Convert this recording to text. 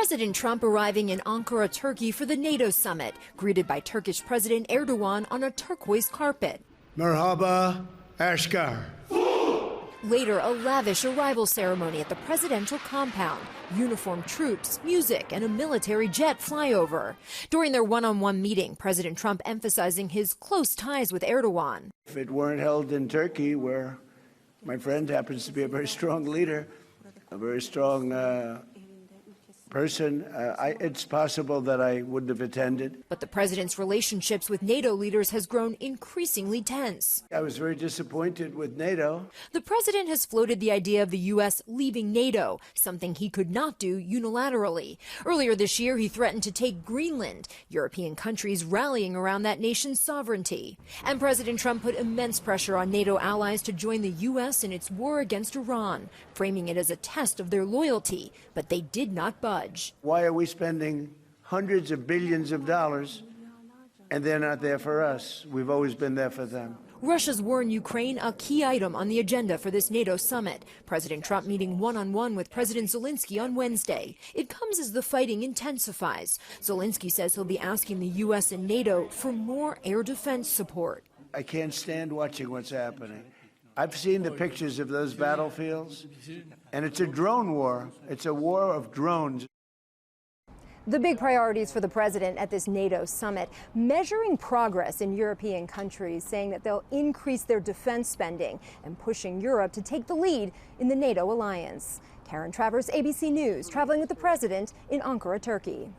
President Trump arriving in Ankara, Turkey for the NATO summit, greeted by Turkish President Erdogan on a turquoise carpet. Merhaba, Ashkar. Later, a lavish arrival ceremony at the presidential compound. Uniformed troops, music, and a military jet flyover. During their one-on-one meeting, President Trump emphasizing his close ties with Erdogan. If it weren't held in Turkey, where my friend happens to be a very strong leader, a very strong person, it's possible that I wouldn't have attended. But the president's relationships with NATO leaders has grown increasingly tense. I was very disappointed with NATO. The president has floated the idea of the U.S. leaving NATO, something he could not do unilaterally. Earlier this year, he threatened to take Greenland, European countries rallying around that nation's sovereignty. And President Trump put immense pressure on NATO allies to join the U.S. in its war against Iran, framing it as a test of their loyalty. But they did not budge. Why are we spending hundreds of billions of dollars and they're not there for us? We've always been there for them. Russia's war in Ukraine, a key item on the agenda for this NATO summit. President Trump meeting one-on-one with President Zelensky on Wednesday. It comes as the fighting intensifies. Zelensky says he'll be asking the U.S. and NATO for more air defense support. I can't stand watching what's happening. I've seen the pictures of those battlefields, and it's a drone war. It's a war of drones. The big priorities for the president at this NATO summit, measuring progress in European countries, saying that they'll increase their defense spending and pushing Europe to take the lead in the NATO alliance. Karen Travers, ABC News, traveling with the president in Ankara, Turkey.